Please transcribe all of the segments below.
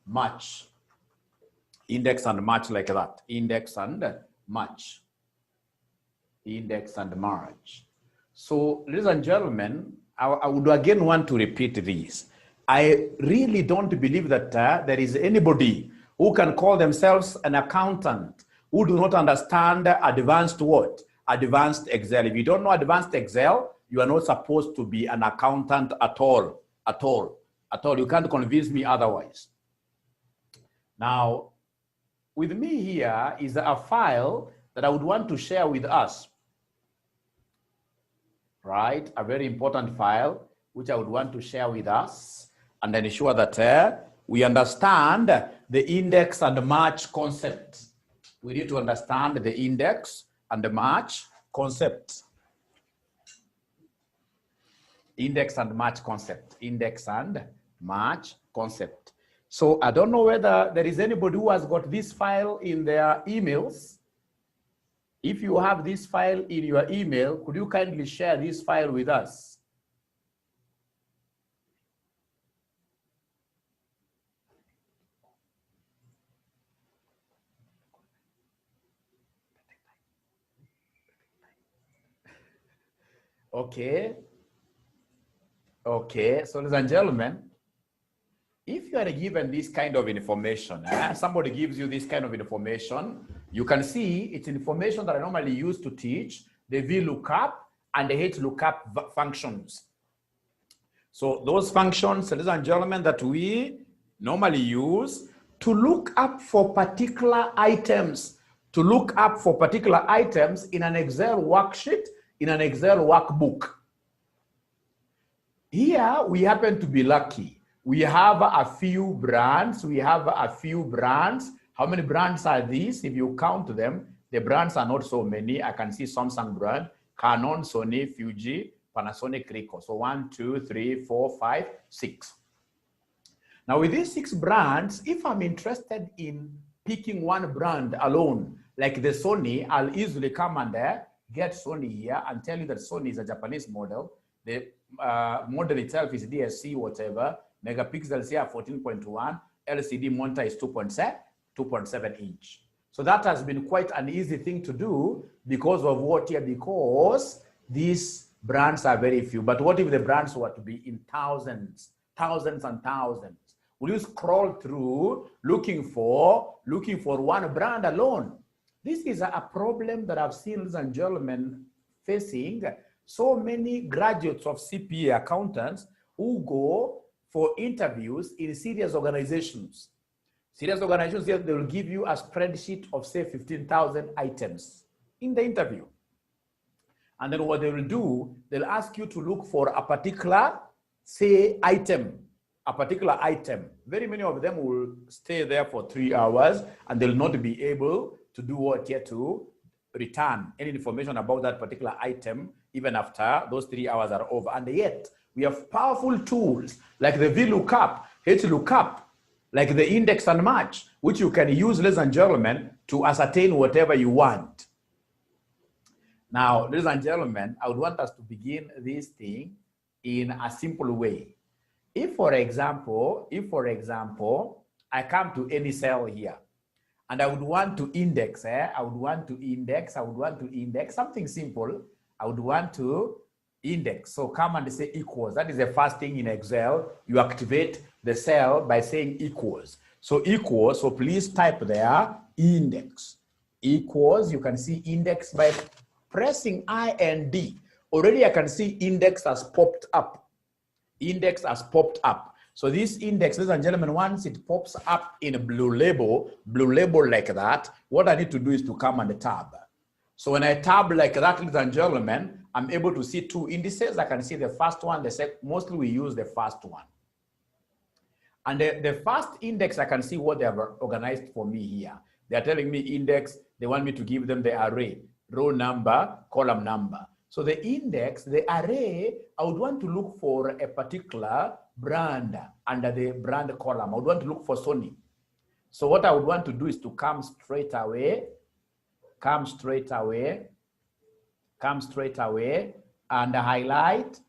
match. Index and match like that. Index and match. Index and match. So, ladies and gentlemen, I would again want to repeat this. I really don't believe that there is anybody who can call themselves an accountant who do not understand advanced what? Advanced Excel. If you don't know advanced Excel, you are not supposed to be an accountant at all. At all. At all. You can't convince me otherwise. Now, with me here is a file that I would want to share with us. Right? A very important file which I would want to share with us and ensure that we understand the index and the match concept. We need to understand the index and the match concept. Index and match concept. Index and match concept. So I don't know whether there is anybody who has got this file in their emails. If you have this file in your email, could you kindly share this file with us? Okay. Okay, so ladies and gentlemen, if you are given this kind of information, somebody gives you this kind of information, you can see it's information that I normally use to teach the VLOOKUP and the HLOOKUP functions. So those functions, ladies and gentlemen, that we normally use to look up for particular items, in an Excel worksheet, in an Excel workbook. Here, we happen to be lucky. We have a few brands. How many brands are these? If you count them, the brands are not so many. I can see Samsung brand, Canon, Sony, Fuji, Panasonic, Ricoh. So 1, 2, 3, 4, 5, 6. Now with these 6 brands, if I'm interested in picking one brand alone, like the Sony, I'll easily come and get Sony here and tell you that Sony is a Japanese model. The model itself is DSC, whatever. Megapixels here 14.1. LCD monitor is 2.7 inch. So that has been quite an easy thing to do because of what here? Because these brands are very few. But what if the brands were to be in thousands and thousands? Will you scroll through looking for one brand alone? This is a problem that I've seen, ladies and gentlemen, facing so many graduates of CPA accountants who go for interviews in serious organizations. Serious organizations, they will give you a spreadsheet of, say, 15,000 items in the interview. And then what they will do, they'll ask you to look for a particular, say, item, a particular item. Very many of them will stay there for 3 hours and they'll not be able to do what yet to return any information about that particular item even after those 3 hours are over. And yet, we have powerful tools like the VLOOKUP, HLOOKUP, like the index and match, which you can use, ladies and gentlemen, to ascertain whatever you want. Now, ladies and gentlemen, I would want us to begin this thing in a simple way. If, for example, I come to any cell here, and I would want to index, I would want to index something simple. I would want to index. So come and say equals. That is the first thing in Excel. You activate the cell by saying equals. So equals, so please type there index. Equals, you can see index by pressing I and D. Already I can see index has popped up. Index has popped up. So this index, ladies and gentlemen, once it pops up in a blue label like that, what I need to do is to come and tab. So when I tab like that, ladies and gentlemen, I'm able to see 2 indices. I can see the first one, the second. Mostly we use the first one. And the first index, I can see what they have organized for me here. They are telling me index, they want me to give them the array, row number, column number. So the index, the array, I would want to look for a particular brand under the brand column. I would want to look for Sony. So what I would want to do is to come straight away and highlight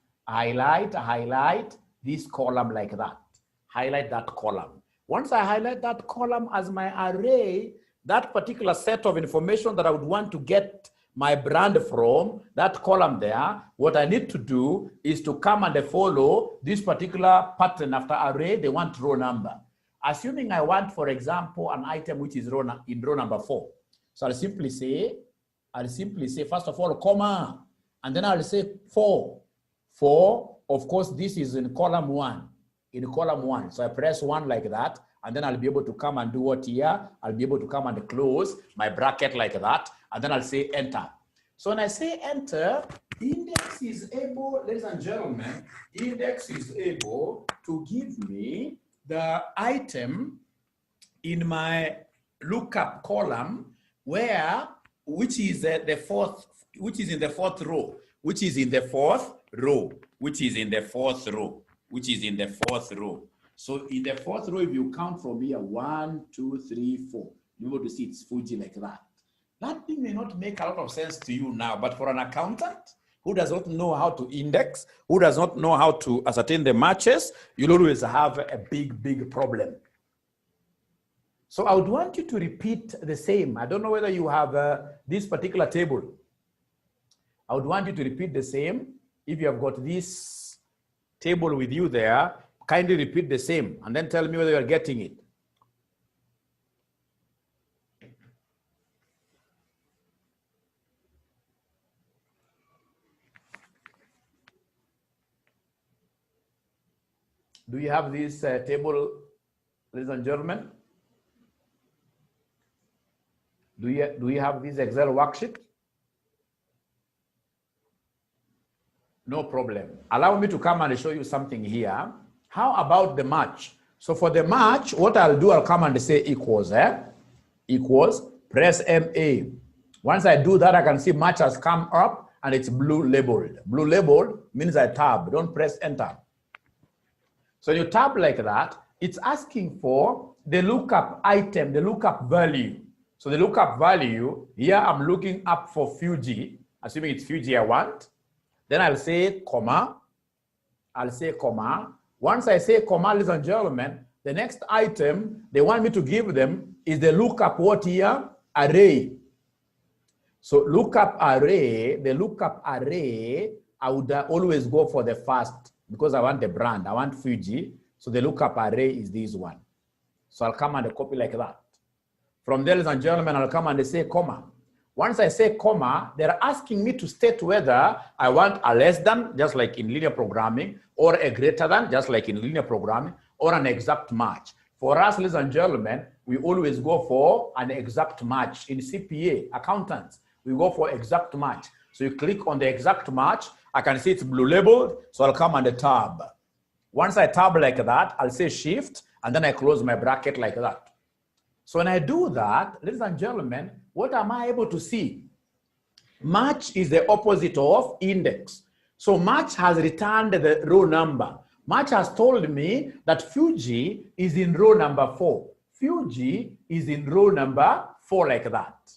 this column like that. Highlight that column. Once I highlight that column as my array, that particular set of information that I would want to get my brand from, that column there, what I need to do is to come and follow this particular pattern after array. They want row number. Assuming I want, for example, an item which is in row number 4. So I'll simply say, first of all, comma, and then I'll say 4. 4, of course, this is in column 1. In column 1. So I press 1 like that, and then I'll be able to come and do what here? I'll be able to come and close my bracket like that, and then I'll say enter. So when I say enter, index is able, ladies and gentlemen, index is able to give me the item in my lookup column which is in the fourth row, which is in the fourth row. So in the fourth row, if you count from here, 1, 2, 3, 4, you're able to see it's Fuji like that. That thing may not make a lot of sense to you now, but for an accountant who does not know how to index, who does not know how to ascertain the matches, you'll always have a big problem. So I would want you to repeat the same. I don't know whether you have this particular table. I would want you to repeat the same. If you have got this table with you there, kindly repeat the same and then tell me whether you're getting it. Do you have this table, ladies and gentlemen? Do you have this Excel worksheet? No problem. Allow me to come and show you something here. How about the match? So for the match, what I'll do, I'll come and say equals, equals, press MA. Once I do that, I can see match has come up and it's blue labeled. Blue labeled means I tab, don't press enter. So you tab like that, it's asking for the lookup item, the lookup value. So the lookup value, here I'm looking up for Fuji, assuming it's Fuji I want. Then I'll say comma, Once I say comma, ladies and gentlemen, the next item they want me to give them is the lookup what here? Array. So lookup array, the lookup array, I would always go for the first because I want the brand, I want Fuji. So the lookup array is this one. So I'll come and copy like that. From there, ladies and gentlemen, I'll come and say comma. Once I say comma, they're asking me to state whether I want a less than, just like in linear programming, or a greater than, just like in linear programming, or an exact match. For us, ladies and gentlemen, we always go for an exact match. In CPA, accountants, we go for exact match. So you click on the exact match, I can see it's blue labeled, so I'll come on the tab. Once I tab like that, I'll say shift, and then I close my bracket like that. So when I do that, ladies and gentlemen, what am I able to see? Match is the opposite of index. So match has returned the row number. Match has told me that Fuji is in row number 4. Fuji is in row number 4 like that.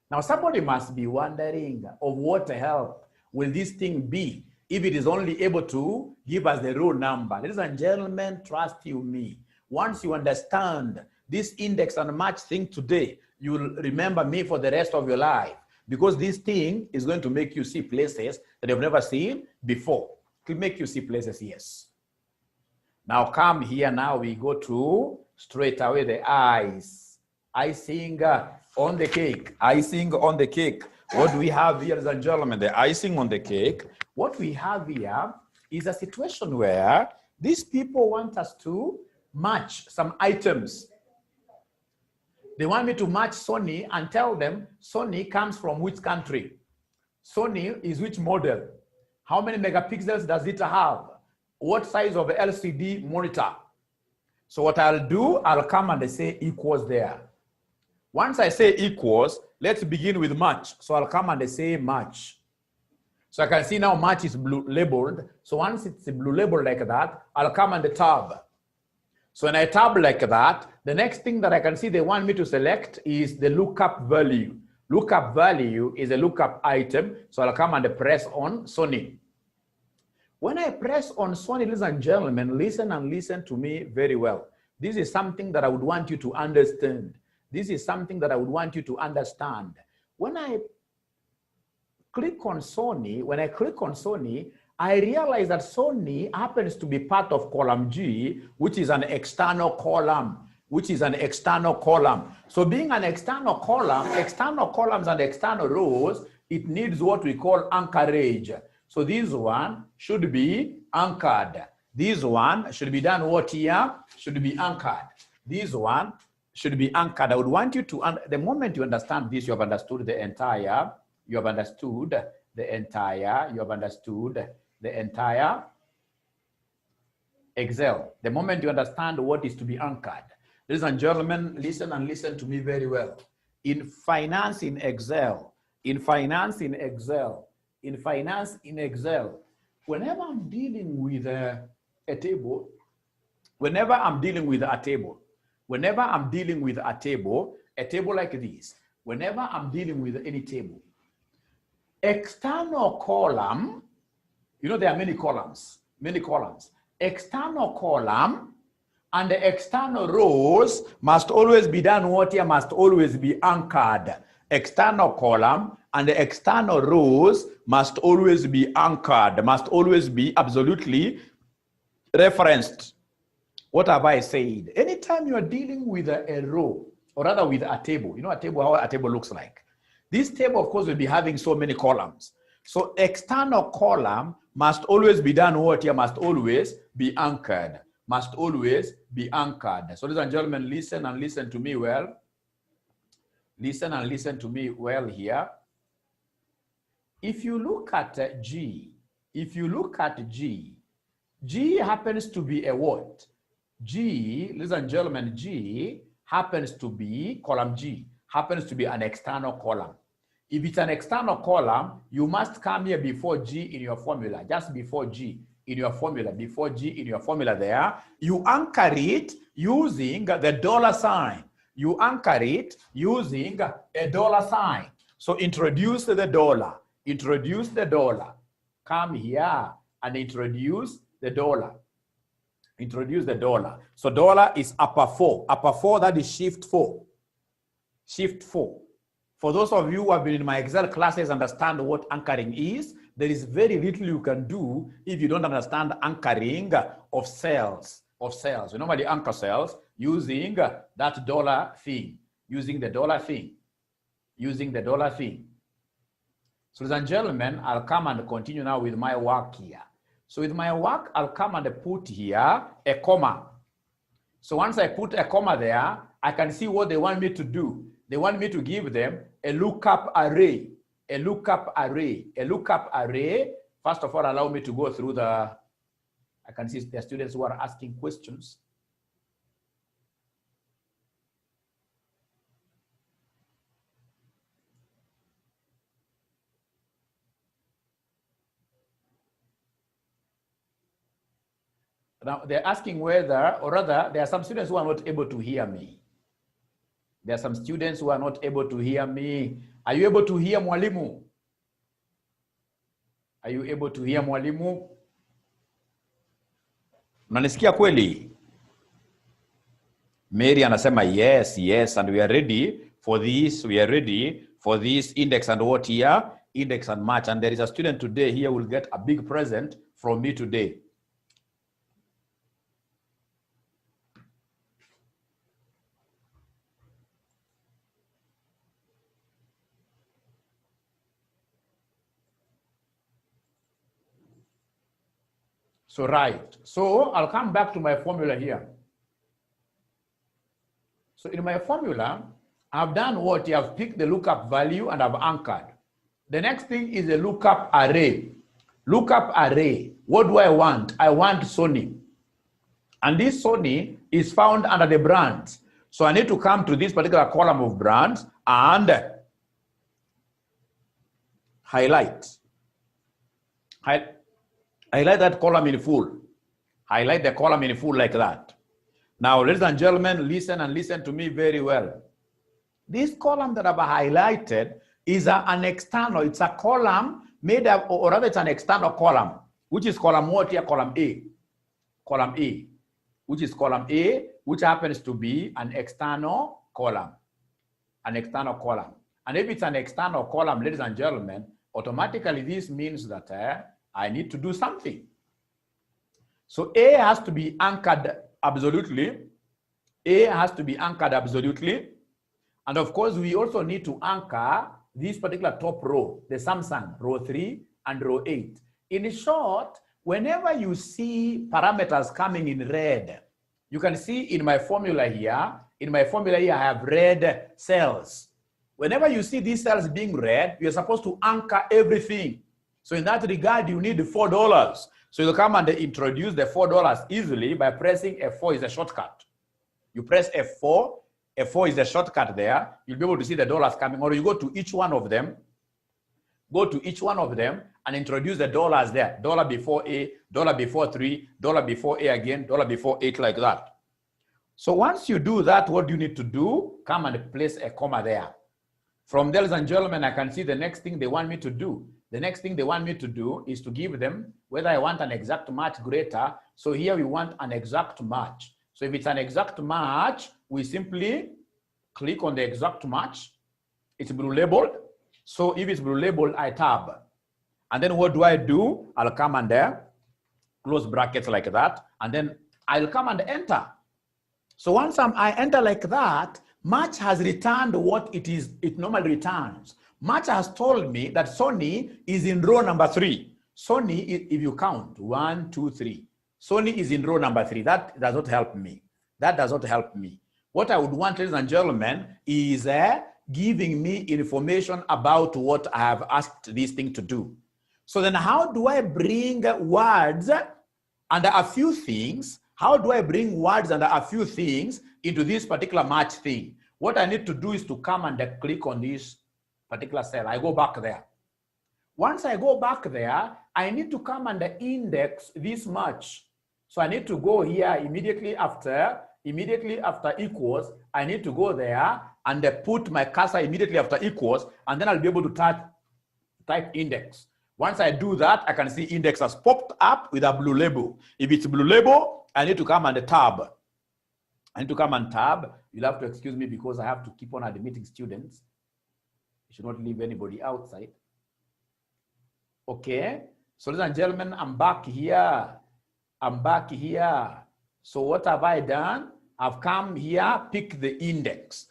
Now somebody must be wondering of what help will this thing be if it is only able to give us the row number. Ladies and gentlemen, trust you me. Once you understand this index and match thing today, you will remember me for the rest of your life because this thing is going to make you see places that you've never seen before. It will make you see places, yes. Now come here, now we go to straight away the eyes. Icing on the cake, icing on the cake. What do we have here, ladies and gentlemen? The icing on the cake. What we have here is a situation where these people want us to match some items. They want me to match Sony and tell them Sony comes from which country? Sony is which model? How many megapixels does it have? What size of LCD monitor? So what I'll do, I'll come and say equals there. Once I say equals, let's begin with match. So I'll come and say match. So I can see now match is blue labeled. So once it's blue labeled like that, I'll come and tab. So when I tab like that, the next thing that I can see they want me to select is the lookup value. Lookup value is a lookup item. So I'll come and press on Sony. When I press on Sony, ladies and gentlemen, listen and listen to me very well. This is something that I would want you to understand. This is something that I would want you to understand. When I click on Sony, I realize that Sony happens to be part of column G, which is an external column. So being an external column, external columns and external rows, it needs what we call anchorage. So this one should be anchored. This one should be done what here? Should be anchored. This one should be anchored. I would want you to, the moment you understand this, you have understood the entire Excel. The moment you understand what is to be anchored. Ladies and gentlemen, listen and listen to me very well. In finance in Excel, whenever I'm dealing with a table, a table like this, whenever I'm dealing with any table, external column, you know, there are many columns. External column and the external rows must always be done what here? Must always be anchored. External column and the external rows must always be anchored, must always be absolutely referenced. What have I said? Anytime you are dealing with a row, or rather with a table, you know how a table looks like. This table, of course, will be having so many columns. So external column must always be done what here? Must always be anchored. Must always be anchored. So ladies and gentlemen, listen and listen to me well. Listen and listen to me well here. If you look at G, G happens to be a what? G, ladies and gentlemen, G happens to be, column G, happens to be an external column. If it's an external column, you must come here before G in your formula, just before G in your formula, there. You anchor it using the dollar sign. You anchor it using a dollar sign. So introduce the dollar. Come here and introduce the dollar. So dollar is upper 4, that is shift 4. For those of you who have been in my Excel classes, understand what anchoring is. There is very little you can do if you don't understand anchoring of cells. You normally anchor cells using that dollar thing, using the dollar thing. So, ladies and gentlemen, I'll come and continue now with my work here. So with my work, I'll come and put here a comma. So once I put a comma there, I can see what they want me to do. They want me to give them a lookup array. First of all, allow me to go through I can see the students who are asking questions. Now, they're asking whether, or rather, there are some students who are not able to hear me. Are you able to hear mwalimu? Unanisikia kweli? Mary anasema yes, and we are ready for this. Index and what here? Index and match. And there is a student today here who will get a big present from me today. So right, so I'll come back to my formula here. So in my formula, I've done what? I've picked the lookup value and I've anchored. The next thing is a lookup array. What do I want? I want Sony. And this Sony is found under the brands. So I need to come to this particular column of brands and highlight that column in full. Highlight the column in full like that. Now, ladies and gentlemen, listen and listen to me very well. This column that I've highlighted is an external. It's a column made up, or rather it's an external column, which is column what here? Column A. Which is column A. which happens to be an external column. An external column. And if it's an external column, ladies and gentlemen, automatically this means that I need to do something. So A has to be anchored absolutely. A has to be anchored absolutely. And of course, we also need to anchor this particular top row, the Samsung, row 3 and row 8. In short, whenever you see parameters coming in red, you can see in my formula here, I have red cells. Whenever you see these cells being red, you're supposed to anchor everything. So in that regard, you need $4. So you'll come and introduce the $4 easily by pressing F4 is a shortcut. You press F4, F4 is the shortcut there. You'll be able to see the dollars coming, or you go to each one of them, and introduce the dollars there. Dollar before A, dollar before 3, dollar before A again, dollar before 8, like that. So once you do that, what do you need to do? Come and place a comma there. From there, ladies and gentlemen, I can see the next thing they want me to do. The next thing they want me to do is to give them whether I want an exact match greater. So here we want an exact match. So if it's an exact match, we simply click on the exact match. It's blue labeled. So if it's blue labeled, I tab. And then what do? I'll come and close brackets like that. And then I'll come and enter. So once I enter like that, match has returned what it normally returns. Match has told me that Sony is in row number 3. Sony, if you count, 1, 2, 3. Sony is in row number 3. That does not help me. That does not help me. What I would want, ladies and gentlemen, is giving me information about what I have asked this thing to do. So then how do I bring words under a few things? How do I bring words under a few things into this particular match thing? What I need to do is to come and click on this particular cell. I go back there. Once I go back there, I need to come and index this match. So I need to go here immediately after equals. I need to go there and put my cursor immediately after equals, and then I'll be able to type index. Once I do that, I can see index has popped up with a blue label. If it's blue label, I need to come and tab. You'll have to excuse me because I have to keep on admitting students. You should not leave anybody outside. Okay. So ladies and gentlemen, I'm back here. So what have I done? I've come here, pick the index.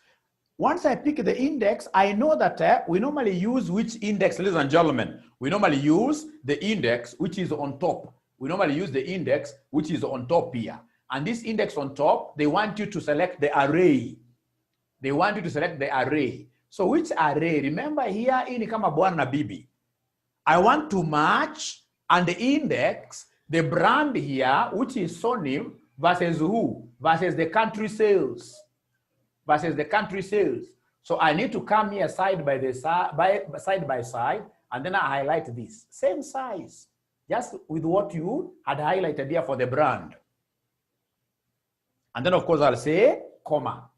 Once I pick the index, I know that we normally use which index, ladies and gentlemen? We normally use the index which is on top. We normally use the index which is on top here. And this index on top, they want you to select the array. So which array? Remember here, ini kama bwana na bibi. I want to match and index the brand here, which is Sony, versus who? Versus the country sales. So I need to come here side by side, and then I highlight this. Same size, just with what you had highlighted here for the brand. And then of course I'll say comma.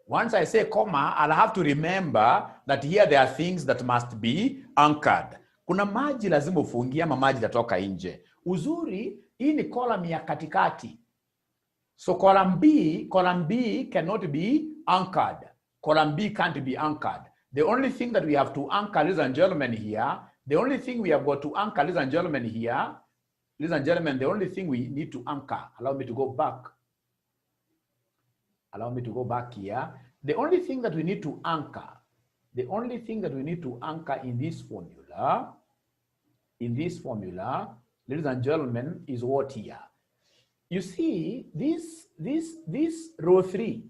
Once I say comma, I'll have to remember that here there are things that must be anchored. Kuna maji lazima ufungie ama maji yatoka nje. Uzuri, hii ni column ya katikati. So column B cannot be anchored. Column B can't be anchored. The only thing that we have to anchor, ladies and gentlemen, here, the only thing we have got to anchor, ladies and gentlemen, here, ladies and gentlemen, the only thing we need to anchor, allow me to go back here. The only thing that we need to anchor, in this formula, ladies and gentlemen, is what here? You see, this row 3,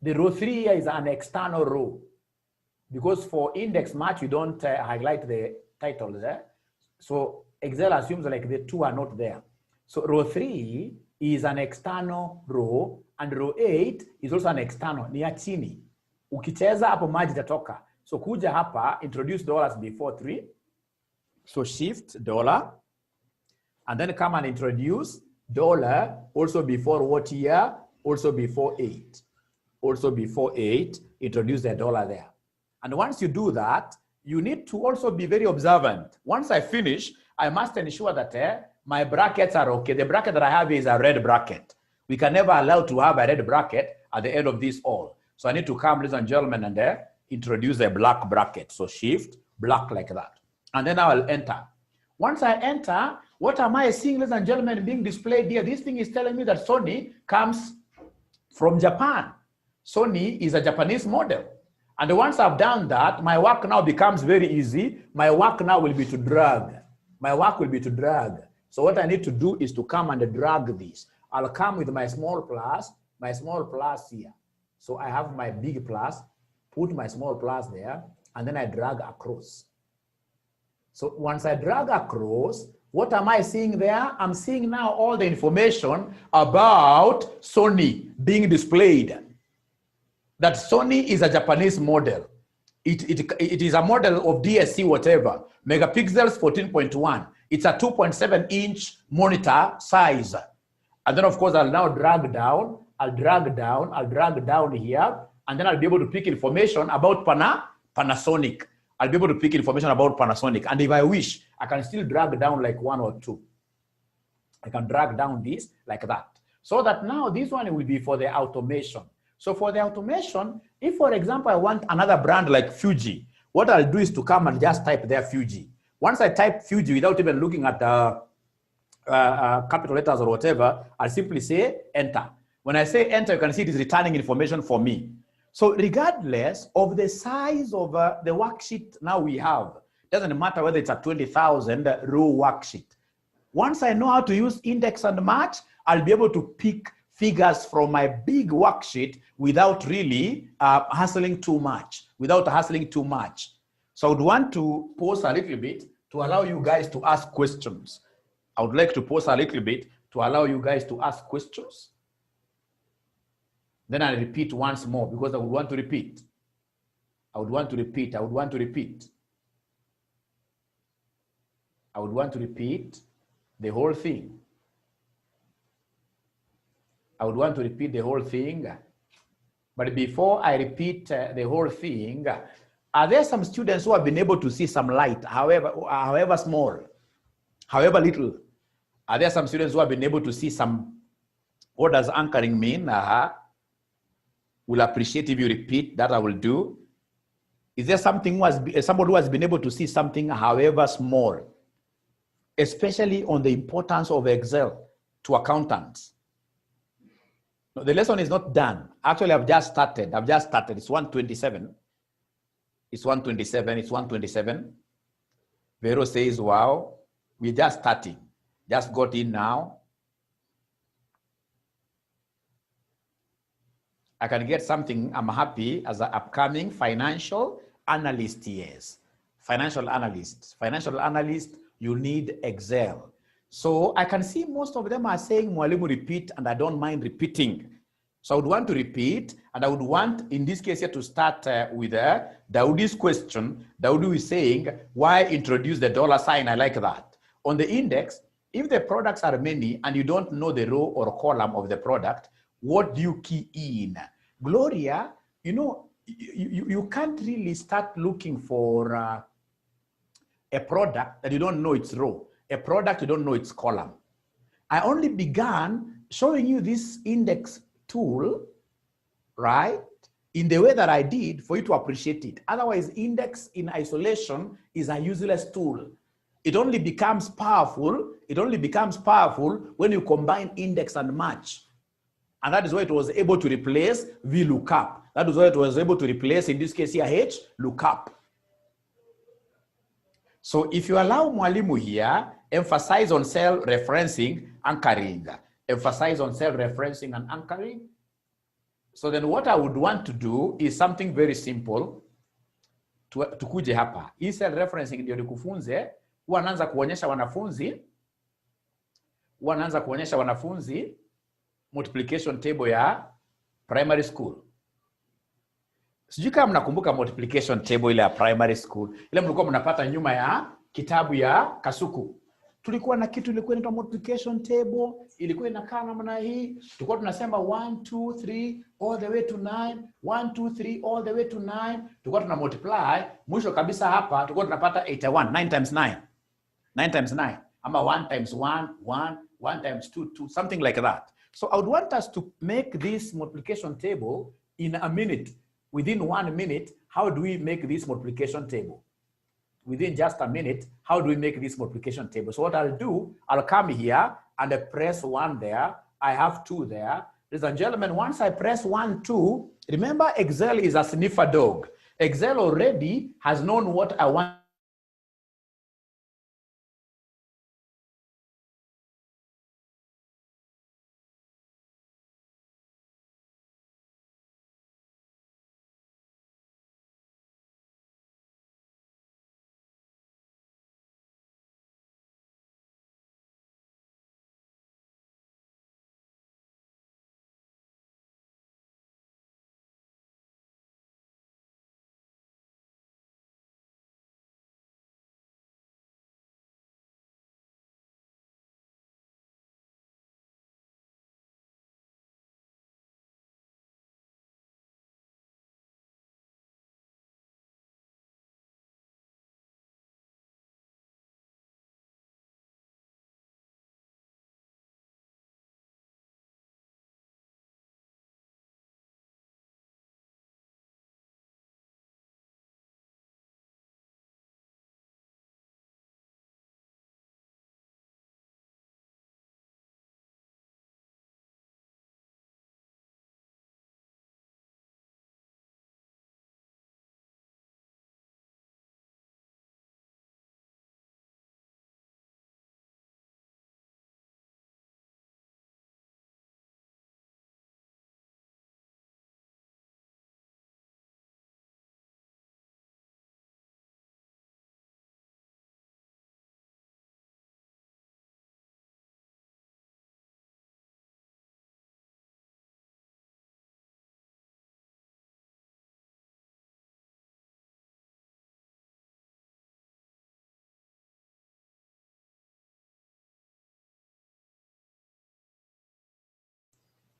the row 3 here is an external row. Because for index match, you don't highlight the titles there. So Excel assumes like the 2 are not there. So row 3 is an external row, and row 8 is also an external, ni ya chini. Ukicheza hapo maji tatoka. So kuja hapa, introduce dollars before 3. So shift dollar, and then come and introduce dollar also before what here? Also before 8. Also before 8, introduce the dollar there. And once you do that, you need to also be very observant. Once I finish, I must ensure that my brackets are okay. The bracket that I have is a red bracket. We can never allow to have a red bracket at the end of this all. So I need to come, ladies and gentlemen, and introduce a black bracket. So shift, black like that. And then I will enter. Once I enter, what am I seeing, ladies and gentlemen, being displayed here? This thing is telling me that Sony comes from Japan. Sony is a Japanese model. And once I've done that, my work now becomes very easy. My work now will be to drag. My work will be to drag. So what I need to do is to come and drag this. I'll come with my small plus here. So I have my big plus, put my small plus there, and then I drag across. So once I drag across, what am I seeing there? I'm seeing now all the information about Sony being displayed. That Sony is a Japanese model. It is a model of DSC whatever, megapixels 14.1. It's a 2.7-inch monitor size. And then of course I'll now drag down, I'll drag down here, and then I'll be able to pick information about Panasonic. I'll be able to pick information about Panasonic. And if I wish, I can still drag down like 1 or 2. I can drag down this like that. So that now this one will be for the automation. So for the automation, if for example, I want another brand like Fuji, what I'll do is to come and just type there Fuji. Once I type Fuji without even looking at the capital letters or whatever, I'll simply say enter. When I say enter, you can see it is returning information for me. So regardless of the size of the worksheet now we have, doesn't matter whether it's a 20,000 row worksheet. Once I know how to use index and match, I'll be able to pick figures from my big worksheet without really hassling too much, So I would want to pause a little bit to allow you guys to ask questions. I would like to pause a little bit to allow you guys to ask questions. Then I'll repeat once more because I would want to repeat. I would want to repeat the whole thing. But before I repeat the whole thing, are there some students who have been able to see some light, however small, however little? Are there some students who have been able to see some, what does anchoring mean? Will appreciate if you repeat, that I will do. Is there somebody who has been able to see something, however small, especially on the importance of Excel to accountants? No, the lesson is not done. Actually, I've just started. It's 127. Vero says, wow, we're just starting. Just got in now. I can get something. I'm happy as an upcoming financial analyst. Yes, financial analyst, you need Excel. So I can see most of them are saying, Mwalimu, repeat, and I don't mind repeating. So I would want to repeat, and I would want, in this case here, to start with Daudi's question. Daudi is saying, why introduce the $sign? I like that. On the index, if the products are many and you don't know the row or column of the product, what do you key in? Gloria, you know, you can't really start looking for a product that you don't know its row, a product you don't know its column. I only began showing you this index tool, right, in the way that I did for you to appreciate it. Otherwise, index in isolation is a useless tool. It only becomes powerful when you combine index and match. And that is why it was able to replace VLOOKUP. That is why it was able to replace, in this case here, HLOOKUP. So if you allow Mwalimu here, emphasize on cell referencing, anchoring. Emphasize on cell referencing and anchoring. So then what I would want to do is something very simple. Tukuje hapa. Hii cell referencing ndio nikufunze. Huwa naanza kuonyesha wanafunzi multiplication table ya primary school. Sijui kama mnakumbuka multiplication table ile ya primary school. Ile mlikuwa mnapata nyuma ya kitabu ya Kasuku. Tulikuwa na kitu ilikuwa inaitwa multiplication table, ilikuwa inakaa namna hii. Tulikuwa tunasema 1 2 3 all the way to 9, 1 2 3 all the way to 9. Tulikuwa tuna multiply, mwisho kabisa hapa tulikuwa tunapata 81, 9 times 9. 9 times 9. Ama 1 times 1, 1 times 2, 2, something like that. So I would want us to make this multiplication table in a minute. Within 1 minute, how do we make this multiplication table? Within just a minute, how do we make this multiplication table? So what I'll do, I'll come here and I press 1 there. I have 2 there. Ladies and gentlemen, once I press 1, 2, remember Excel is a sniffer dog. Excel already has known what I want.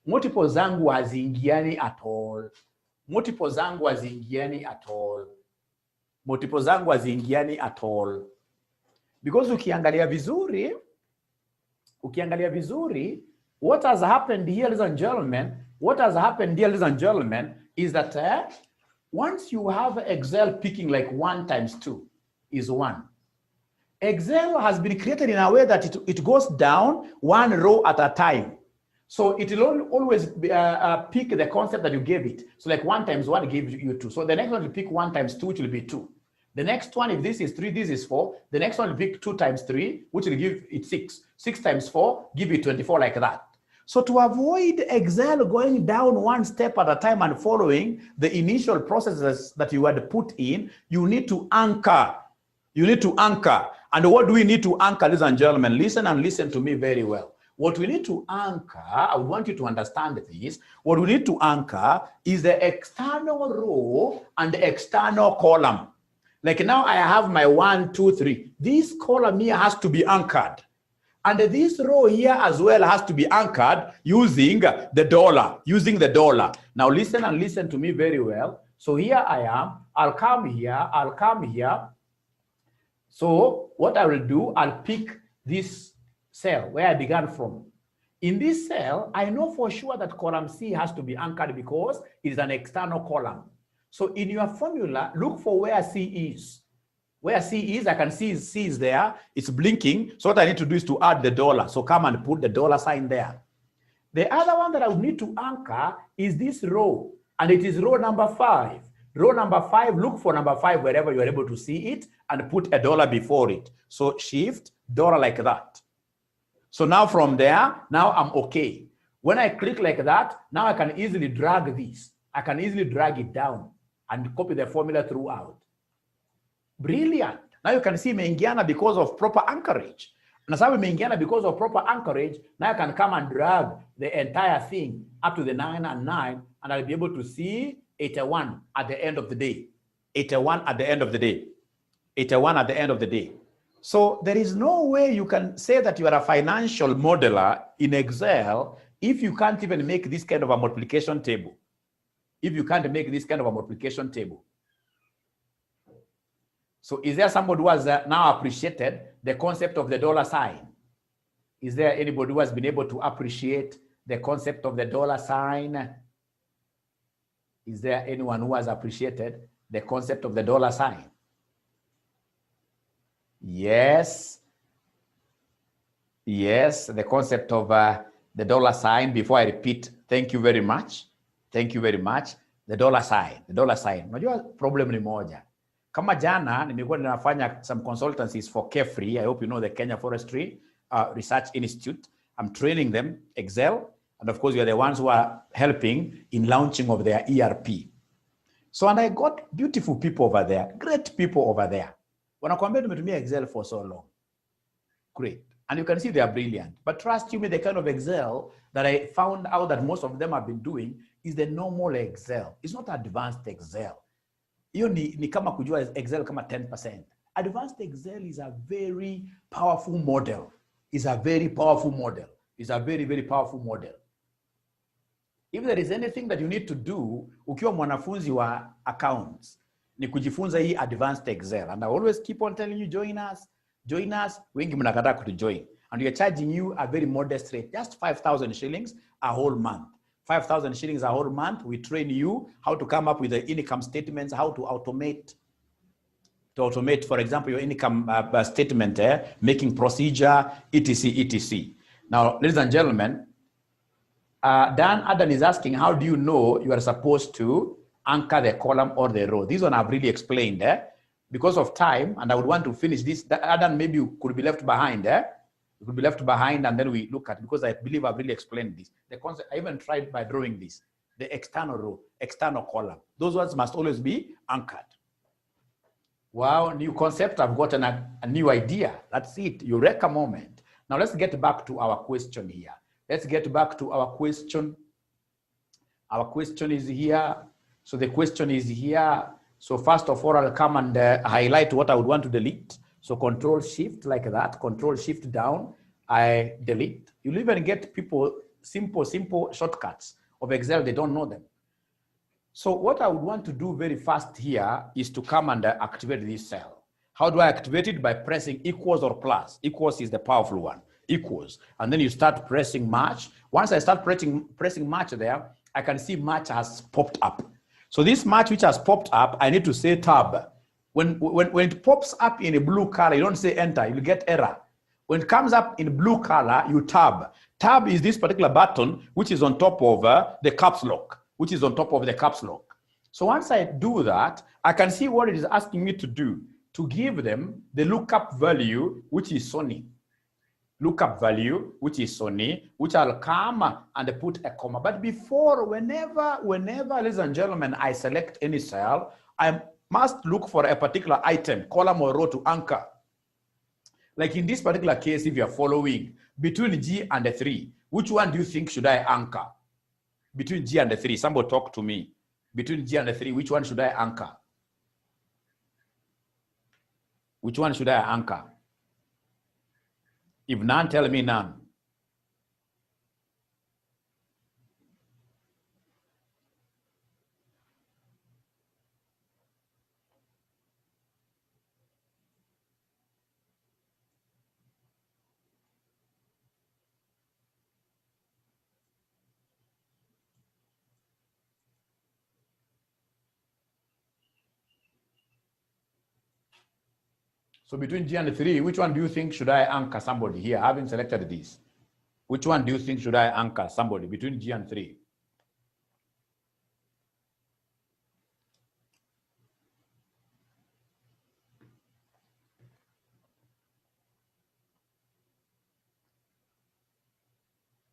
Multiple zangu haziingiani at all. Multiple zangu haziingiani at all. Multiple zangu haziingiani at all. Because ukiangalia vizuri, what has happened here, ladies and gentlemen, is that once you have Excel picking like 1 times 2 is 1. Excel has been created in a way that it goes down 1 row at a time. So it will always pick the concept that you gave it. So like 1 times 1 gives you 2. So the next one will pick 1 times 2, which will be 2. The next one, if this is 3, this is 4. The next one will pick 2 times 3, which will give it 6. 6 times 4, give you 24 like that. So to avoid Excel going down 1 step at a time and following the initial processes that you had put in, you need to anchor. And what do we need to anchor, ladies and gentlemen? Listen and listen to me very well. What we need to anchor, I want you to understand this. What we need to anchor is the external row and the external column. Like now I have my 1, 2, 3. This column here has to be anchored. And this row here as well has to be anchored using the dollar. Now listen and listen to me very well. So here I am. I'll come here. So what I will do, I'll pick this cell where I began from. In this cell, I know for sure that column C has to be anchored because it is an external column. So in your formula, look for where C is. Where C is, I can see C is there. It's blinking. So what I need to do is to add the dollar. So come and put the dollar sign there. The other one that I would need to anchor is this row. And it is row number 5. Row number 5, look for number 5 wherever you are able to see it and put a dollar before it. So shift dollar like that. So now from there, now I'm okay. When I click like that, now I can easily drag this. I can easily drag it down and copy the formula throughout. Brilliant. Now you can see imeingiana because of proper anchorage. And sababu imeingiana because of proper anchorage, now I can come and drag the entire thing up to the 9 and 9, and I'll be able to see 81 at the end of the day. 81 at the end of the day. 81 at the end of the day. So there is no way you can say that you are a financial modeler in Excel if you can't even make this kind of a multiplication table. If you can't make this kind of a multiplication table. So is there somebody who has now appreciated the concept of the dollar sign? Is there anybody who has been able to appreciate the concept of the dollar sign? Is there anyone who has appreciated the concept of the dollar sign? Yes. Yes, the concept of the dollar sign. Before I repeat, thank you very much. Thank you very much. The dollar sign. The dollar sign. Unajua problem ni moja. Kama jana nimekuwa ninafanya some consultancies for Carefree. I hope you know the Kenya Forestry Research Institute. I'm training them Excel, and of course we are the ones who are helping in launching of their ERP. So, and I got beautiful people over there, great people over there. Wanakuambia tumetumia Excel for so long. Great. And you can see they are brilliant. But trust you me, the kind of Excel that I found out that most of them have been doing is the normal Excel. It's not advanced Excel. Hiyo ni kama kujua Excel kama 10%. Advanced Excel is a very powerful model. It's a very powerful model. It's a very, very powerful model. If there is anything that you need to do, ukiwa mwanafunzi wa accounts, ni kujifunza hii advanced Excel. And I always keep on telling you, join us. Join us. Wengi mnakataa kutujoin. And we are charging you a very modest rate, just 5,000 shillings a whole month. 5,000 shillings a whole month. We train you how to come up with the income statements, how to automate, for example, your income statement, making procedure, etc., etc. Now, ladies and gentlemen, Dan Adan is asking, how do you know you are supposed to anchor the column or the row? This one I've really explained. Because of time, and I would want to finish this. Adan, maybe you could be left behind. You could be left behind, and then we look at it, because I believe I've really explained this. The concept, I even tried by drawing this. The external row, external column. Those ones must always be anchored. Wow, new concept. I've gotten a new idea. That's it. Eureka moment. Now let's get back to our question here. Let's get back to our question. Our question is here. So the question is here. So first of all, I'll come and highlight what I would want to delete. So Control Shift like that, Control Shift down, I delete. You'll even get people simple shortcuts of Excel, they don't know them. So what I would want to do very fast here is to come and activate this cell. How do I activate it? By pressing equals or plus. Equals is the powerful one, equals. And then you start pressing match. Once I start pressing match there, I can see match has popped up. So this match which has popped up, I need to say tab. When it pops up in a blue color, you don't say enter, you'll get error. When it comes up in blue color, you tab. Tab is this particular button, which is on top of the caps lock, So once I do that, I can see what it is asking me to do, to give them the lookup value, which is Sony. Lookup value, which is Sony, which I'll come and put a comma. But before, whenever, ladies and gentlemen, I select any cell, I must look for a particular item, column or row to anchor. Like in this particular case, if you're following, between G and the 3, which one do you think should I anchor? Between G and the 3, somebody talk to me. Between G and the 3, which one should I anchor? Which one should I anchor? If none, tell me none. So between G and 3, which one do you think should I anchor somebody here? Having selected this, which one do you think should I anchor somebody between G and 3?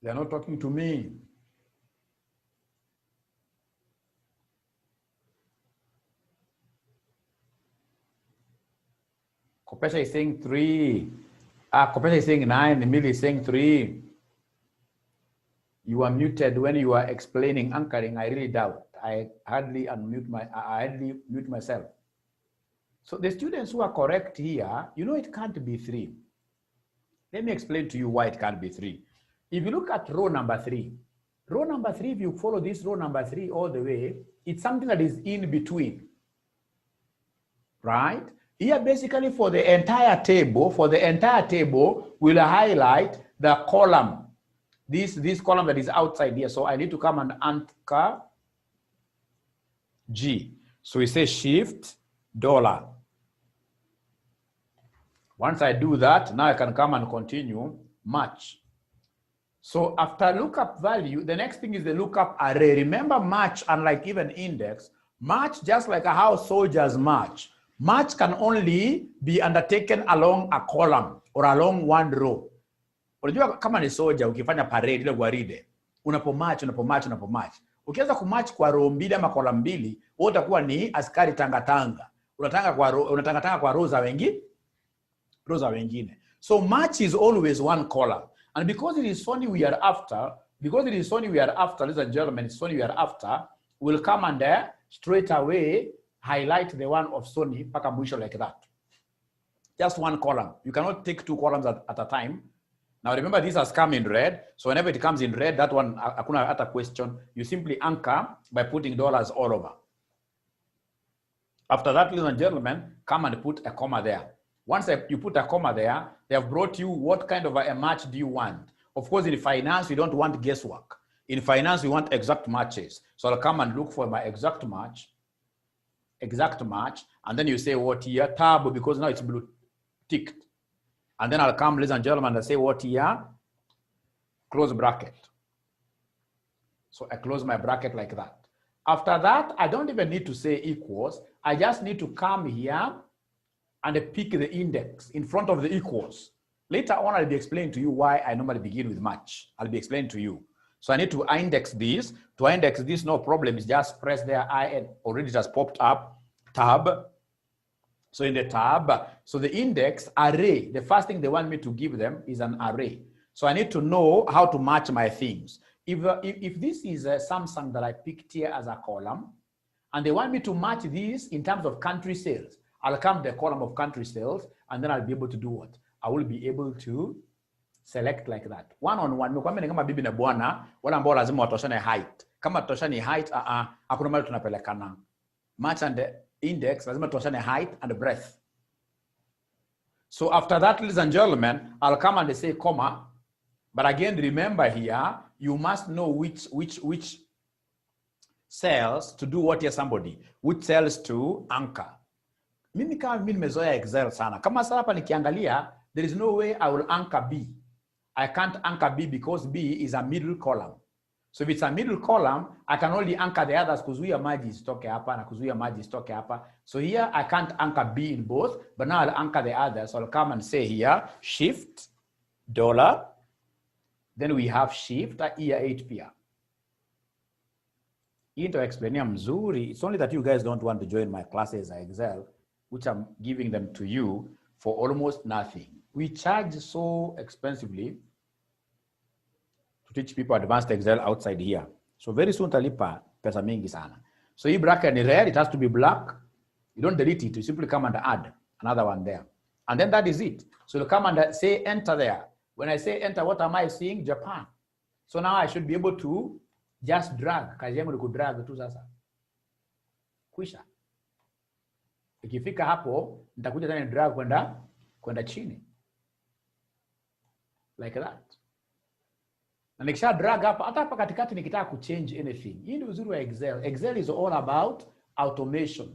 They are not talking to me. Kopesha is saying 3. Kopesha is saying 9. Emily is saying 3. You are muted when you are explaining anchoring. I really doubt. I hardly mute myself. So the students who are correct here, you know it can't be 3. Let me explain to you why it can't be 3. If you look at row number 3, if you follow this row number 3 all the way, it's something that is in between, right? Here, basically for the entire table, we'll highlight the column this column that is outside here. So I need to come and anchor G. So we say shift $. Once I do that, now I can come and continue match. So after lookup value, the next thing is the lookup array. Remember match, unlike even index, match, just like how soldiers march, match can only be undertaken along a column or along one row. Unajua kama ni soldier ukifanya parade ile gwaride, unapomatch. Ukianza kumatch kwa row mbili ama column mbili, wewe utakuwa ni askari tangatanga. Unatanga kwa row za wengine. So match is always one column. And because it is Sony we are after, ladies and gentlemen, it's Sony we are after, we'll come and straight away highlight the one of Sony paka mwisho like that. Just one column. You cannot take two columns at a time. Now remember, this has come in red. So whenever it comes in red, that one, hakuna hata question. You simply anchor by putting dollars all over. After that, ladies and gentlemen, come and put a comma there. Once you put a comma there, they have brought you what kind of a match do you want. Of course, in finance, we don't want guesswork. In finance, we want exact matches. So I'll come and look for my exact match, and then you say what here, tab, because now it's blue ticked. And then I'll come, ladies and gentlemen, and say what here, close bracket. So I close my bracket like that. After that, I don't even need to say equals. I just need to come here and pick the index in front of the equals. Later on, I'll be explaining to you why I normally begin with match. I'll be explaining to you. So I need to index this. To index this, no problem. It's just press there. I already just popped up tab. So in the tab, so the index array, the first thing they want me to give them is an array. So I need to know how to match my things. If this is a Samsung that I picked here as a column, and they want me to match this in terms of country sales, I'll come to the column of country sales, and then I'll be able to do what? I will be able to select like that. One-on-one. Nikwambia ni kama bibi na bwana, wala ambao lazima watoshane height. Kama toshani height, hakuna mahali tunapelekana. Match and the index, lazima toshane height and breadth. So after that, ladies and gentlemen, I'll come and say comma. But again, remember here, you must know which cells to do what here somebody. Which cells to anchor. Mimi kama mimi nimezoea Excel sana. Kama sasa hapa nikiangalia, there is no way I will anchor B. I can't anchor B because B is a middle column. So if it's a middle column, I can only anchor the others kuzuia maji isitoke hapa na kuzuia maji isitoke hapa. So here I can't anchor B in both, but now I'll anchor the others. So I'll come and say here, shift, $. Then we have shift, here 8 Hii ndio explainia mzuri. It's only that you guys don't want to join my classes at Excel, which I'm giving them to you for almost nothing. We charge so expensively to teach people advanced Excel outside here. So very soon talipa pesa mingi sana. So hii bracket ni red, it has to be black. You don't delete it, you simply come and add another one there. And then that is it. So you come and say enter there. When I say enter, what am I seeing? Japan. So now I should be able to just drag. Kazi yangu ni kudrag tu sasa. Kwisha. Ikifika hapo, nitakuja tena drag kwenda chini. Like that. Na nikisha drag hapa, hata hapa katikati nikitaka kuchange anything. Hii ni uzuri wa Excel. Excel is all about automation.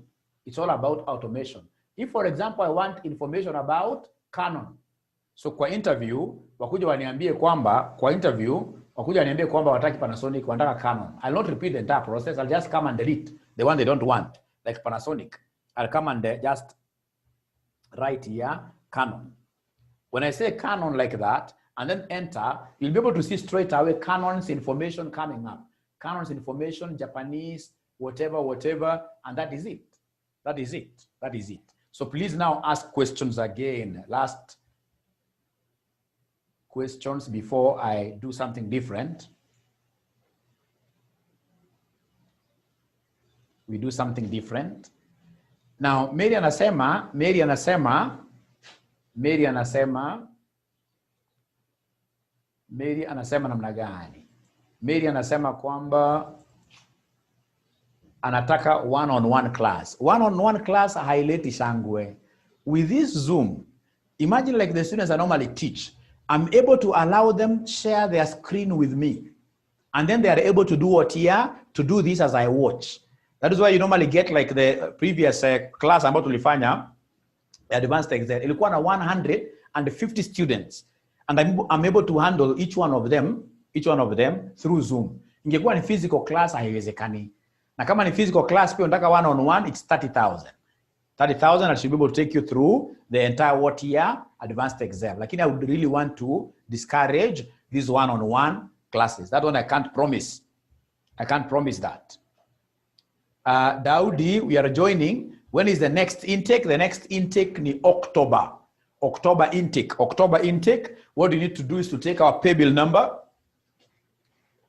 It's all about automation. If for example I want information about Canon. So kwa interview, wakuja waniambie kwamba wataki Panasonic, wanataka Canon. I'll not repeat the entire process. I'll just come and delete the one they don't want, like Panasonic. I'll come and just write here Canon. When I say Canon like that, and then enter, you'll be able to see straight away Canon's information coming up. Canon's information, Japanese, whatever, and that is it. That is it. So please now ask questions again. Last questions before I do something different. We do something different. Now, Mary anasema namna gani? Mary anasema kwamba anataka one-on-one class. One-on-one class haileti shangwe. With this Zoom, imagine like the students I normally teach. I'm able to allow them share their screen with me. And then they are able to do what here? To do this as I watch. That is why you normally get like the previous class ambayo tulifanya, advanced Excel. Ilikuwa na 150 students. And I'm able to handle each one of them through Zoom. Ingekuwa ni physical class, haiwezekani. Na kama ni physical class, pia unataka one-on-one, it's 30,000. 30,000, I should be able to take you through the entire what year advanced exam. Like, I would really want to discourage these one-on-one classes. That one I can't promise. I can't promise that. Daudi, we are joining. When is the next intake? The next intake is October. October intake. October intake. What you need to do is to take our pay bill number.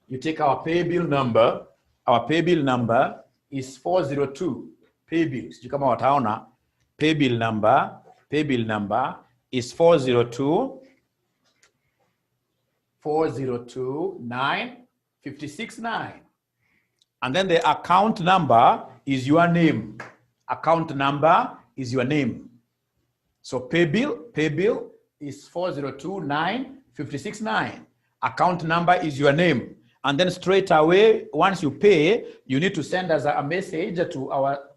You take our pay bill number. Our pay bill number is 402. Pay bills. You come out, pay bill number is 402 956.9. And then the account number is your name. Account number is your name. So pay bill is 402 956.9. Account number is your name. And then straight away, once you pay, you need to send us a message to our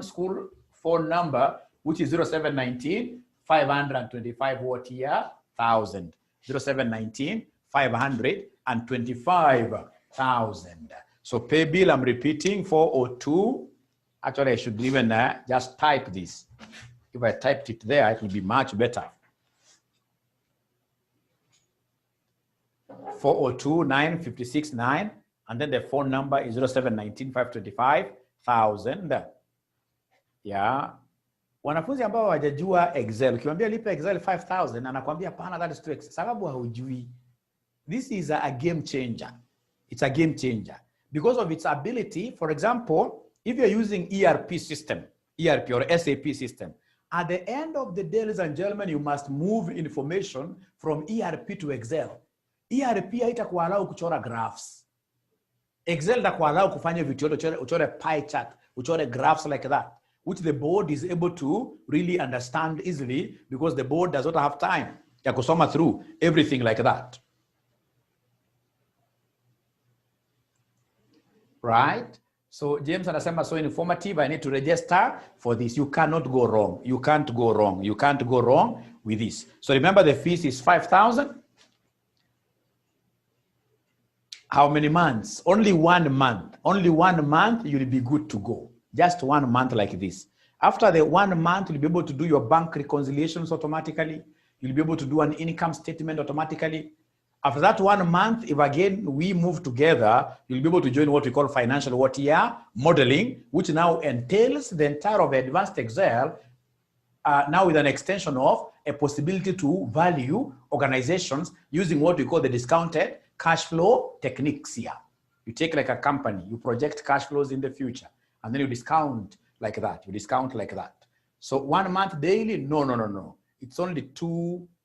school phone number, which is 0719 525 what year? 1,000. 0719 525,000. So pay bill, I'm repeating, 402. Actually, I should even just type this. If I typed it there, it will be much better. 402 956.9, and then the phone number is 0719 525,000. Yeah. Wanafunzi ambao hawajajua Excel, ukimwambia lipa Excel 5,000 anakuambia pana, that is too expensive. Sababu haujui. This is a game changer. It's a game changer because of its ability. For example, if you're using ERP system, ERP or SAP system, at the end of the day, ladies and gentlemen, you must move information from ERP to Excel. ERP haitakuallow kuchora graphs. Excel itakuallow kufanya vitu yote, uchore pie chart, uchore graphs like that, which the board is able to really understand easily because the board does not have time ya kusoma through everything like that. Right? So James anasema so informative, I need to register for this. You cannot go wrong. You can't go wrong. You can't go wrong with this. So remember the fees is 5,000. How many months? Only 1 month. Only 1 month, you'll be good to go. Just 1 month like this. After the 1 month, you'll be able to do your bank reconciliations automatically. You'll be able to do an income statement automatically. After that 1 month, if again we move together, you'll be able to join what we call financial what year modeling, which now entails the entire of advanced Excel, now with an extension of a possibility to value organizations using what we call the discounted cash flow techniques here. You take like a company, you project cash flows in the future, and then you discount like that. You discount like that. So 1 month daily? No. It's only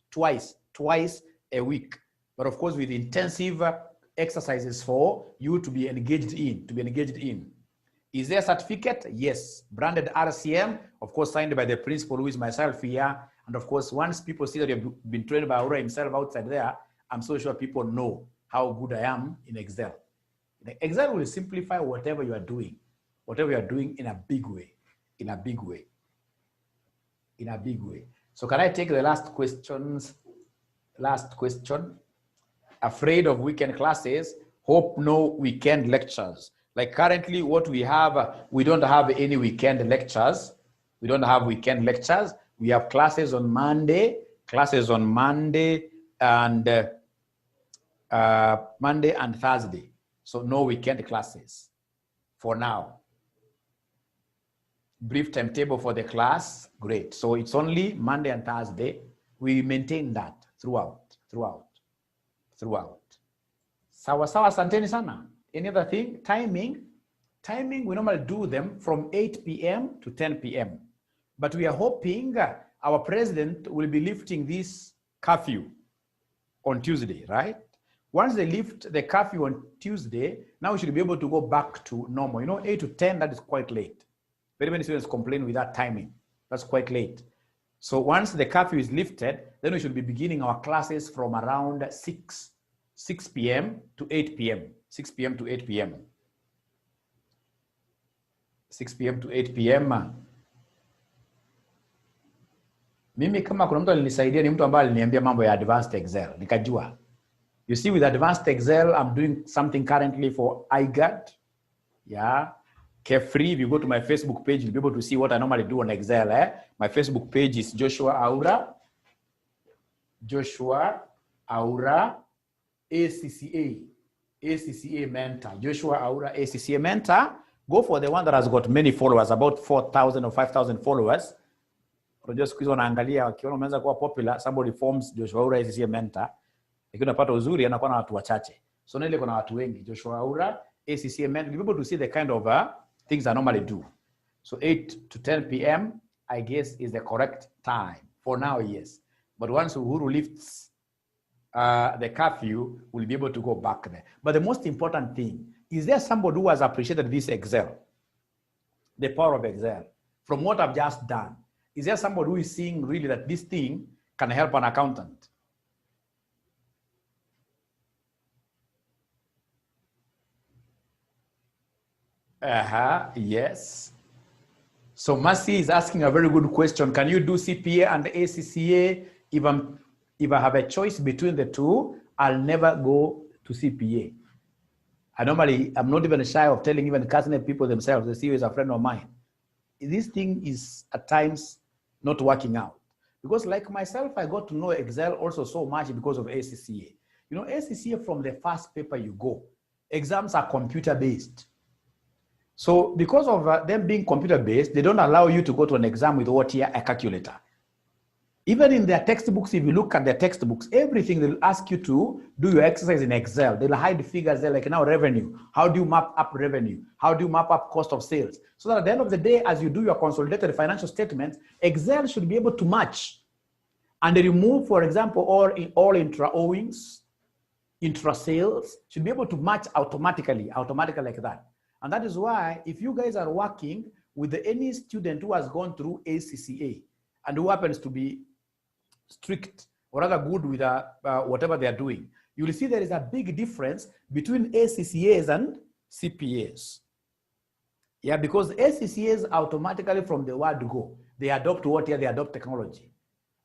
twice a week. But of course, with intensive exercises for you to be engaged in. Is there a certificate? Yes. Branded RCM, of course, signed by the principal, who is myself here. And of course, once people see that you've been trained by Aura himself outside there, I'm so sure people know how good I am in Excel. Excel will simplify whatever you are doing in a big way, So can I take the last questions? Last question. Afraid of weekend classes, hope no weekend lectures. Like currently what we have, we don't have any weekend lectures. We don't have weekend lectures. We have classes on Monday and Monday and Thursday. So no weekend classes for now. Brief timetable for the class, great. So it's only Monday and Thursday. We maintain that throughout. Sawa, asanteni sana. Any other thing? Timing, we normally do them from 8 p.m. to 10 p.m. But we are hoping our president will be lifting this curfew on Tuesday, right? Once they lift the curfew on Tuesday, now we should be able to go back to normal. 8 to 10, that is quite late. Very many students complain with that timing. That's quite late. So once the curfew is lifted, then we should be beginning our classes from around 6 p.m. to 8 p.m. 6 p.m. to 8 p.m. 6 p.m. to 8 p.m. Mimi kama kuna mtu alinisaidia ni mtu ambaye aliniambia mambo ya advanced Excel. Nikajua. You see, with advanced Excel, I'm doing something currently for iGuard. Yeah. Carefree. If you go to my Facebook page, you'll be able to see what I normally do on Excel. My Facebook page is Joshua Aura. Joshua Aura ACCA. ACCA Mentor. Joshua Aura ACCA Mentor. Go for the one that has got many followers, about 4,000 or 5,000 followers. Unajua siku hizo wanaangalia wakiona umeanza kuwa popular, somebody forms Joshua Aura ACCA Mentor. Lakini unapata uzuri anakuwa na watu wachache. So na ile kuna watu wengi. Joshua Aura ACCA Mentor. You'll be able to see the kind of things I normally do. So 8 to 10 p.m. I guess is the correct time. For now, yes. But once Uhuru lifts the curfew, we'll be able to go back there. But the most important thing, is there somebody who has appreciated this Excel? The power of Excel. From what I've just done, is there somebody who is seeing really that this thing can help an accountant? Yes. So Mercy is asking a very good question. Can you do CPA and ACCA? If I have a choice between the two, I'll never go to CPA. I'm not even shy of telling even Catholic people themselves, the CEO is a friend of mine. This thing is at times not working out. Because like myself, I got to know Excel also so much because of ACCA. You know, ACCA from the first paper you go, exams are computer-based. So because of them being computer-based, they don't allow you to go to an exam with a calculator. Even in their textbooks, if you look at their textbooks, everything they'll ask you to do your exercise in Excel. They'll hide figures there like now revenue. How do you map up revenue? How do you map up cost of sales? So that at the end of the day, as you do your consolidated financial statements, Excel should be able to match and remove, for example, all intra-owings, intra-sales, should be able to match automatically like that. And that is why if you guys are working with any student who has gone through ACCA and who happens to be strict or rather good with whatever they are doing, you will see there is a big difference between ACCAs and CPAs. Yeah, because ACCAs automatically from the word go, they adopt what here? They adopt technology.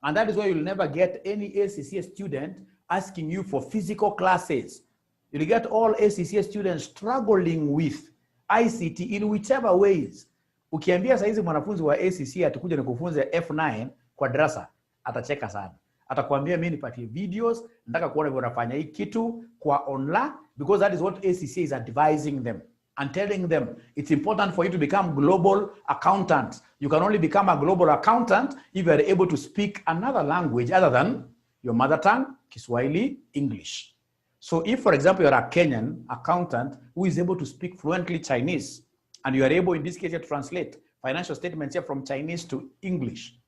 And that is why you'll never get any ACCA student asking you for physical classes. You'll get all ACCA students struggling with ICT in whichever ways. Ukiambia saizi mwanafunzi wa ACCA atakuja nikufunze F9 kwa darasa, atacheka sana. Atakwambia mimi nipatie videos, nataka kuona vile unafanya hii kitu kwa online, because that is what ACCA is advising them and telling them it's important for you to become global accountants. You can only become a global accountant if you are able to speak another language other than your mother tongue, Kiswahili, English. So if, for example, you're a Kenyan accountant who is able to speak fluently Chinese, and you are able, in this case, to translate financial statements here from Chinese to English,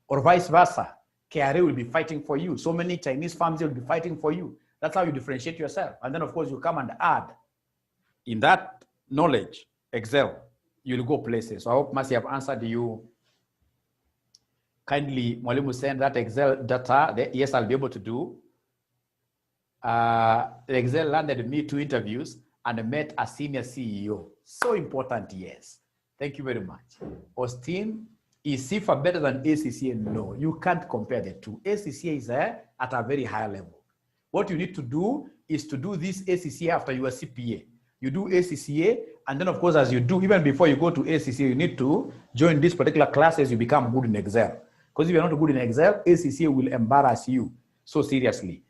or vice versa, KRA will be fighting for you. So many Chinese firms will be fighting for you. That's how you differentiate yourself. And then, of course, you come and add in that knowledge, Excel, you'll go places. So I hope Mercy have answered you. Kindly, Mwalimu, send that Excel data. Yes, I'll be able to do. Excel landed me 2 interviews and met a senior CEO. So important, yes. Thank you very much. Austin, is CIFA better than ACCA? No, you can't compare the two. ACCA is at a very high level. What you need to do is to do this ACCA after your CPA. You do ACCA, and then of course, as you do, even before you go to ACCA, you need to join these particular classes, you become good in Excel. Because if you're not good in Excel, ACCA will embarrass you so seriously.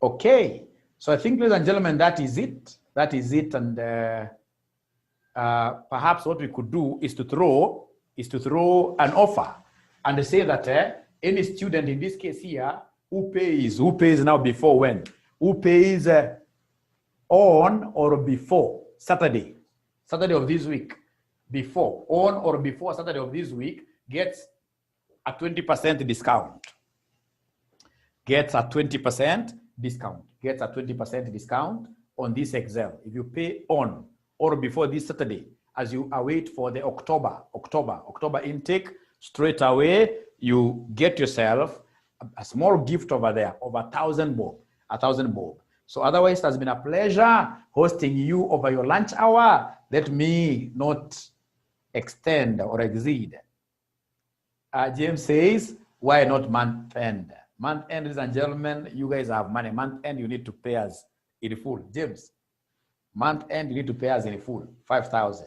Okay, so I think, ladies and gentlemen, that is it. And perhaps what we could do is to throw an offer and say that any student in this case here who pays now before when? Who pays on or before Saturday of this week, before, on or before Saturday of this week, gets a 20% discount. Gets a 20% discount on this Excel. If you pay on or before this Saturday, as you await for the October intake. Straight away, you get yourself a small gift over there of 1,000 bob, 1,000 bob. So otherwise, it has been a pleasure hosting you over your lunch hour. Let me not extend or exceed. James says, why not month end? Month end, ladies and gentlemen, you guys have money. Month end, you need to pay us in full. James, month end, you need to pay us in full, 5,000.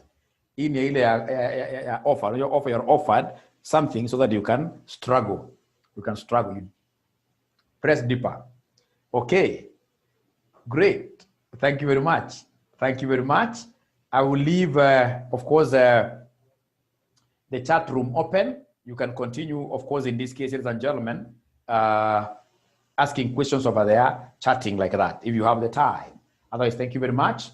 In your offer, you're offered something so that you can struggle. You can struggle. You press deeper. Okay, great. Thank you very much. Thank you very much. I will leave, of course, the chat room open. You can continue, of course, in this case, ladies and gentlemen, asking questions over there, chatting like that, if you have the time. Otherwise, thank you very much.